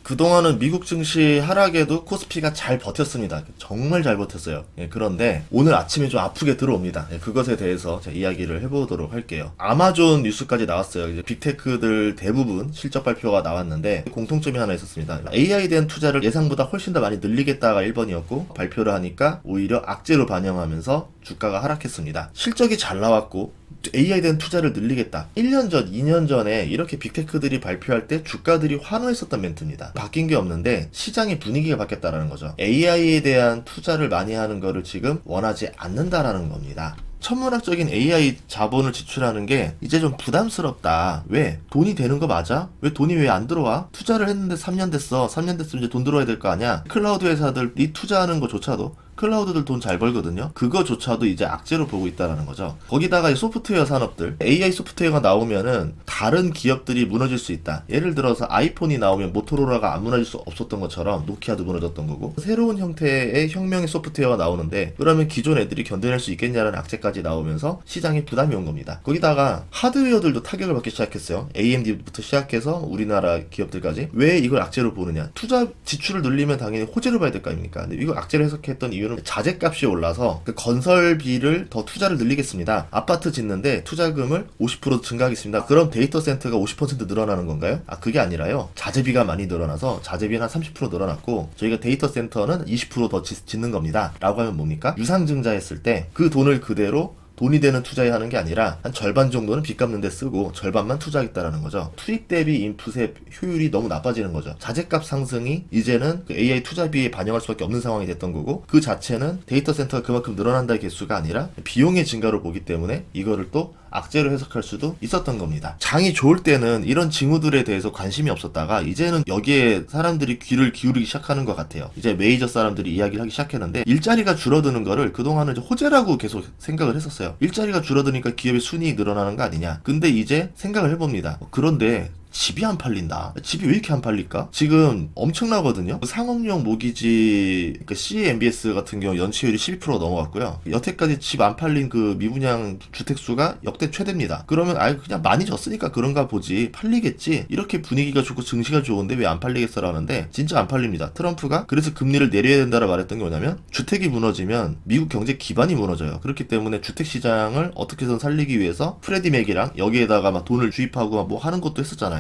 그동안은 미국 증시 하락에도 코스피가 잘 버텼습니다. 정말 잘 버텼어요. 그런데 오늘 아침에 좀 아프게 들어옵니다. 그것에 대해서 제가 이야기를 해보도록 할게요. 아마존 뉴스까지 나왔어요. 이제 빅테크들 대부분 실적 발표가 나왔는데 공통점이 하나 있었습니다. AI에 대한 투자를 예상보다 훨씬 더 많이 늘리겠다가 1번이었고 발표를 하니까 오히려 악재로 반영하면서 주가가 하락했습니다. 실적이 잘 나왔고 AI에 대한 투자를 늘리겠다. 1년 전, 2년 전에 이렇게 빅테크들이 발표할 때 주가들이 환호했었던 멘트입니다. 바뀐 게 없는데 시장의 분위기가 바뀌었다라는 거죠. AI에 대한 투자를 많이 하는 거를 지금 원하지 않는다라는 겁니다. 천문학적인 AI 자본을 지출하는 게 이제 좀 부담스럽다. 왜? 돈이 되는 거 맞아? 왜 돈이 왜 안 들어와? 투자를 했는데 3년 됐어. 3년 됐으면 이제 돈 들어와야 될 거 아니야? 클라우드 회사들이 투자하는 거조차도 클라우드들 돈 잘 벌거든요. 그거조차도 이제 악재로 보고 있다는 거죠. 거기다가 소프트웨어 산업들, AI 소프트웨어가 나오면은 다른 기업들이 무너질 수 있다. 예를 들어서 아이폰이 나오면 모토로라가 안 무너질 수 없었던 것처럼 노키아도 무너졌던 거고, 새로운 형태의 혁명의 소프트웨어가 나오는데 그러면 기존 애들이 견뎌낼 수 있겠냐는 악재까지 나오면서 시장에 부담이 온 겁니다. 거기다가 하드웨어들도 타격을 받기 시작했어요. AMD부터 시작해서 우리나라 기업들까지. 왜 이걸 악재로 보느냐? 투자 지출을 늘리면 당연히 호재를 봐야 될 거 아닙니까? 근데 이걸 악재로 해석했던 이유는 자재값이 올라서 그 건설비를 더 투자를 늘리겠습니다. 아파트 짓는데 투자금을 50% 증가하겠습니다. 그럼 데이터 센터가 50% 늘어나는 건가요? 그게 아니라요. 자재비가 많이 늘어나서 자재비는 한 30% 늘어났고 저희가 데이터 센터는 20% 더 짓는 겁니다. 라고 하면 뭡니까? 유상증자 했을 때 그 돈을 그대로 돈이 되는 투자에 하는 게 아니라 한 절반 정도는 빚 갚는 데 쓰고 절반만 투자하겠다라는 거죠. 투입 대비 인풋의 효율이 너무 나빠지는 거죠. 자재값 상승이 이제는 그 AI 투자비에 반영할 수밖에 없는 상황이 됐던 거고, 그 자체는 데이터 센터가 그만큼 늘어난다의 개수가 아니라 비용의 증가로 보기 때문에 이거를 또 악재로 해석할 수도 있었던 겁니다. 장이 좋을 때는 이런 징후들에 대해서 관심이 없었다가 이제는 여기에 사람들이 귀를 기울이기 시작하는 것 같아요. 이제 메이저 사람들이 이야기를 하기 시작했는데 일자리가 줄어드는 거를 그동안은 이제 호재라고 계속 생각을 했었어요. 일자리가 줄어드니까 기업의 순이익이 늘어나는 거 아니냐. 근데 이제 생각을 해봅니다. 그런데 집이 안 팔린다. 집이 왜 이렇게 안 팔릴까? 지금 엄청나거든요. 상업용 모기지, 그러니까 CMBS 같은 경우 연체율이 12%가 넘어갔고요. 여태까지 집 안 팔린 그 미분양 주택수가 역대 최대입니다. 그러면 그냥 많이 졌으니까 그런가 보지. 팔리겠지. 이렇게 분위기가 좋고 증시가 좋은데 왜 안 팔리겠어라는데 진짜 안 팔립니다. 트럼프가 그래서 금리를 내려야 된다라 말했던 게 뭐냐면 주택이 무너지면 미국 경제 기반이 무너져요. 그렇기 때문에 주택시장을 어떻게든 살리기 위해서 프레디 맥이랑 여기에다가 막 돈을 주입하고 뭐 하는 것도 했었잖아요.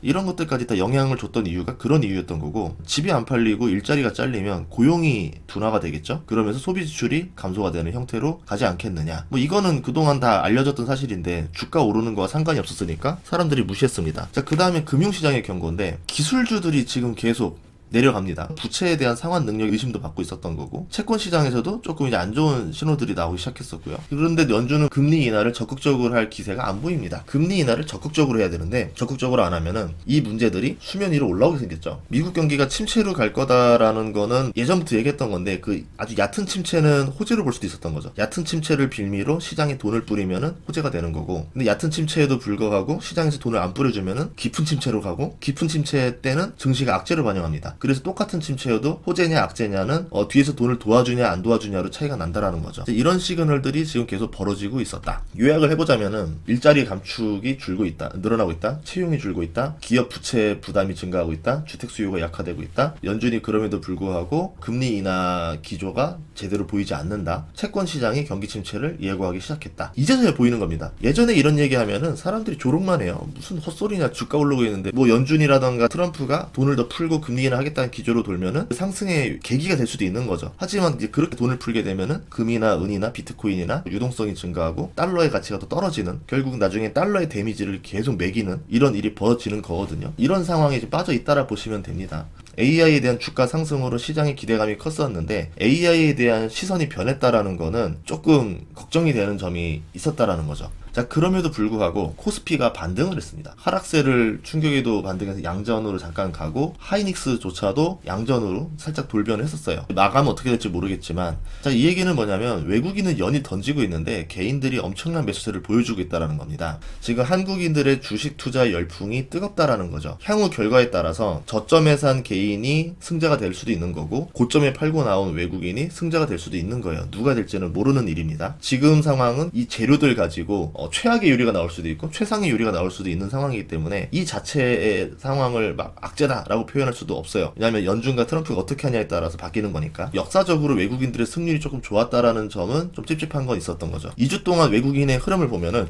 이런 것들까지 다 영향을 줬던 이유가 그런 이유였던 거고, 집이 안 팔리고 일자리가 잘리면 고용이 둔화가 되겠죠. 그러면서 소비 지출이 감소가 되는 형태로 가지 않겠느냐. 뭐 이거는 그동안 다 알려졌던 사실인데 주가 오르는 거와 상관이 없었으니까 사람들이 무시했습니다. 자, 그 다음에 금융시장의 경고인데 기술주들이 지금 계속 내려갑니다. 부채에 대한 상환 능력 의심도 받고 있었던 거고, 채권 시장에서도 조금 이제 안 좋은 신호들이 나오기 시작했었고요. 그런데 연준은 금리 인하를 적극적으로 할 기세가 안 보입니다. 금리 인하를 적극적으로 해야 되는데 적극적으로 안 하면은 이 문제들이 수면 위로 올라오게 생겼죠. 미국 경기가 침체로 갈 거다라는 거는 예전부터 얘기했던 건데 그 아주 얕은 침체는 호재로 볼 수도 있었던 거죠. 얕은 침체를 빌미로 시장에 돈을 뿌리면은 호재가 되는 거고, 근데 얕은 침체에도 불구하고 시장에서 돈을 안 뿌려주면은 깊은 침체로 가고, 깊은 침체 때는 증시가 악재로 반영합니다. 그래서 똑같은 침체여도 호재냐 악재냐는 뒤에서 돈을 도와주냐 안 도와주냐로 차이가 난다라는 거죠. 이런 시그널들이 지금 계속 벌어지고 있었다. 요약을 해보자면은 일자리 감축이 줄고 있다, 늘어나고 있다, 채용이 줄고 있다, 기업 부채 부담이 증가하고 있다, 주택 수요가 약화되고 있다, 연준이 그럼에도 불구하고 금리 인하 기조가 제대로 보이지 않는다, 채권 시장이 경기 침체를 예고하기 시작했다. 이제서야 보이는 겁니다. 예전에 이런 얘기하면은 사람들이 조롱만 해요. 무슨 헛소리냐, 주가 오르고 있는데. 뭐 연준이라던가 트럼프가 돈을 더 풀고 금리 인하 하겠다는 기조로 돌면은 상승의 계기가 될 수도 있는 거죠. 하지만 이제 그렇게 돈을 풀게 되면은 금이나 은이나 비트코인이나 유동성이 증가하고 달러의 가치가 더 떨어지는, 결국 나중에 달러의 데미지를 계속 매기는 이런 일이 벌어지는 거거든요. 이런 상황에 이제 빠져 있다라 보시면 됩니다. AI에 대한 주가 상승으로 시장의 기대감이 컸었는데 AI에 대한 시선이 변했다라는 거는 조금 걱정이 되는 점이 있었다라는 거죠. 자, 그럼에도 불구하고 코스피가 반등을 했습니다. 하락세를 충격에도 반등해서 양전으로 잠깐 가고, 하이닉스조차도 양전으로 살짝 돌변을 했었어요. 마감은 어떻게 될지 모르겠지만, 자, 이 얘기는 뭐냐면 외국인은 연이 던지고 있는데 개인들이 엄청난 매수세를 보여주고 있다는 겁니다. 지금 한국인들의 주식 투자 열풍이 뜨겁다라는 거죠. 향후 결과에 따라서 저점에 산 개인이 승자가 될 수도 있는 거고, 고점에 팔고 나온 외국인이 승자가 될 수도 있는 거예요. 누가 될지는 모르는 일입니다. 지금 상황은 이 재료들 가지고 최악의 유리가 나올 수도 있고 최상의 유리가 나올 수도 있는 상황이기 때문에 이 자체의 상황을 막 악재다라고 표현할 수도 없어요. 왜냐하면 연준과 트럼프가 어떻게 하냐에 따라서 바뀌는 거니까. 역사적으로 외국인들의 승률이 조금 좋았다라는 점은 좀 찝찝한 건 있었던 거죠. 2주 동안 외국인의 흐름을 보면은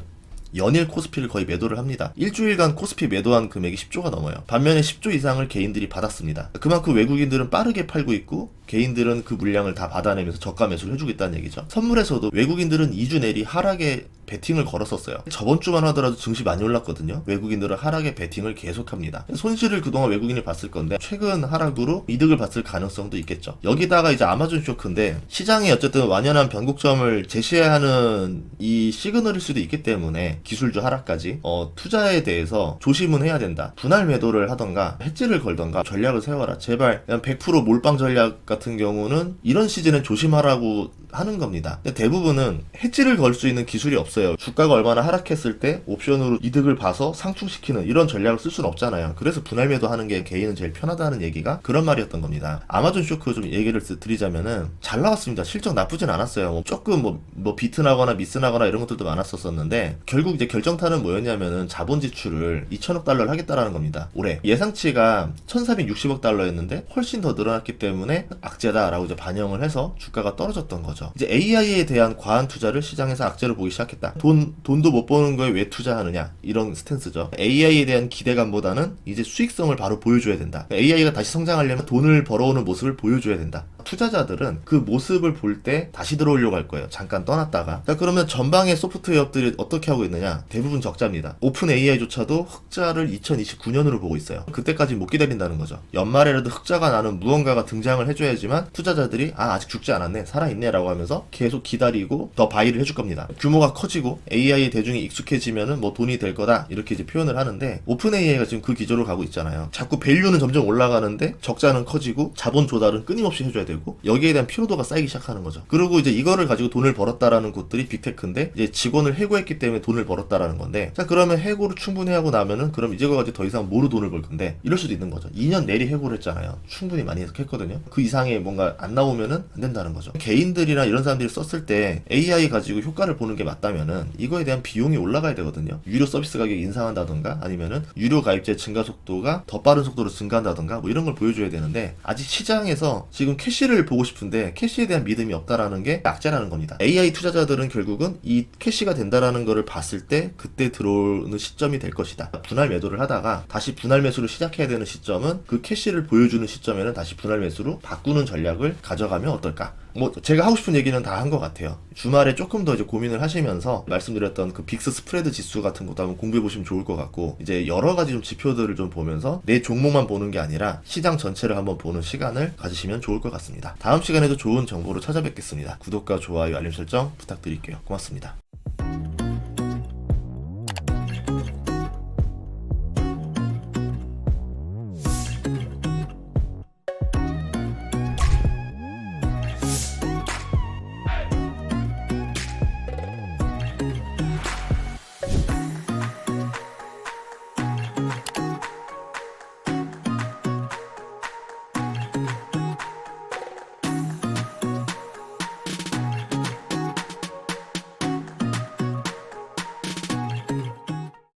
연일 코스피를 거의 매도를 합니다. 일주일간 코스피 매도한 금액이 10조가 넘어요. 반면에 10조 이상을 개인들이 받았습니다. 그만큼 외국인들은 빠르게 팔고 있고 개인들은 그 물량을 다 받아내면서 저가 매수를 해주고 있다는 얘기죠. 선물에서도 외국인들은 2주 내리 하락에 베팅을 걸었었어요. 저번 주만 하더라도 증시 많이 올랐거든요. 외국인들은 하락에 베팅을 계속합니다. 손실을 그동안 외국인이 봤을 건데 최근 하락으로 이득을 봤을 가능성도 있겠죠. 여기다가 이제 아마존 쇼크인데 시장이 어쨌든 완연한 변곡점을 제시해야 하는 이 시그널일 수도 있기 때문에 기술주 하락까지 투자에 대해서 조심은 해야 된다. 분할 매도를 하던가 해지를 걸던가 전략을 세워라. 제발 그냥 100% 몰빵 전략 같은 경우는 이런 시즌은 조심하라고 하는 겁니다. 근데 대부분은 해지를 걸 수 있는 기술이 없어요. 주가가 얼마나 하락했을 때 옵션으로 이득을 봐서 상충시키는 이런 전략을 쓸 수는 없잖아요. 그래서 분할 매도하는 게 개인은 제일 편하다는 얘기가 그런 말이었던 겁니다. 아마존 쇼크 좀 얘기를 드리자면은 잘 나왔습니다. 실적 나쁘진 않았어요. 조금 뭐 비트나거나 미스나거나 이런 것들도 많았었는데 결국 이제 결정타는 뭐였냐면은 자본 지출을 2천억 달러를 하겠다라는 겁니다. 올해 예상치가 1,460억 달러였는데 훨씬 더 늘어났기 때문에 악재다라고 이제 반영을 해서 주가가 떨어졌던 거죠. 이제 AI에 대한 과한 투자를 시장에서 악재로 보기 시작했다. 돈도 못 버는 거에 왜 투자하느냐 이런 스탠스죠. AI에 대한 기대감보다는 이제 수익성을 바로 보여줘야 된다. AI가 다시 성장하려면 돈을 벌어오는 모습을 보여줘야 된다. 투자자들은 그 모습을 볼 때 다시 들어오려고 할 거예요. 잠깐 떠났다가. 자, 그러면 전방의 소프트웨어업들이 어떻게 하고 있느냐? 대부분 적자입니다. 오픈 AI조차도 흑자를 2029년으로 보고 있어요. 그때까지 못 기다린다는 거죠. 연말에라도 흑자가 나는 무언가가 등장을 해줘야지만 투자자들이 아직 죽지 않았네, 살아있네 라고 하면서 계속 기다리고 더 바이를 해줄 겁니다. 규모가 커지고 AI에 대중이 익숙해지면은 뭐 돈이 될 거다 이렇게 이제 표현을 하는데 오픈 AI가 지금 그 기조로 가고 있잖아요. 자꾸 밸류는 점점 올라가는데 적자는 커지고 자본 조달은 끊임없이 해줘야 되고 여기에 대한 피로도가 쌓이기 시작하는 거죠. 그리고 이제 이거를 가지고 돈을 벌었다라는 곳들이 빅테크인데 이제 직원을 해고했기 때문에 돈을 벌었다라는 건데 자 그러면 해고를 충분히 하고 나면은 그럼 이제 가지고 더 이상 뭐로 돈을 벌 건데 이럴 수도 있는 거죠. 2년 내리 해고를 했잖아요. 충분히 많이 했거든요. 그 이상의 뭔가 안 나오면은 안 된다는 거죠. 개인들이나 이런 사람들이 썼을 때 AI 가지고 효과를 보는 게 맞다면은 이거에 대한 비용이 올라가야 되거든요. 유료 서비스 가격 인상한다던가 아니면은 유료 가입자 증가 속도가 더 빠른 속도로 증가한다던가 뭐 이런 걸 보여줘야 되는데 아직 시장에서 지금 캐시를 보고 싶은데 캐시에 대한 믿음이 없다라는 게 악재라는 겁니다. AI 투자자들은 결국은 이 캐시가 된다라는 거를 봤을 때 그때 들어오는 시점이 될 것이다. 분할 매도를 하다가 다시 분할 매수를 시작해야 되는 시점은 그 캐시를 보여주는 시점에는 다시 분할 매수로 바꾸는 전략을 가져가면 어떨까? 뭐 제가 하고 싶은 얘기는 다 한 것 같아요. 주말에 조금 더 이제 고민을 하시면서 말씀드렸던 그 빅스 스프레드 지수 같은 것도 한번 공부해 보시면 좋을 것 같고 이제 여러 가지 좀 지표들을 좀 보면서 내 종목만 보는 게 아니라 시장 전체를 한번 보는 시간을 가지시면 좋을 것 같습니다. 다음 시간에도 좋은 정보로 찾아뵙겠습니다. 구독과 좋아요, 알림 설정 부탁드릴게요. 고맙습니다.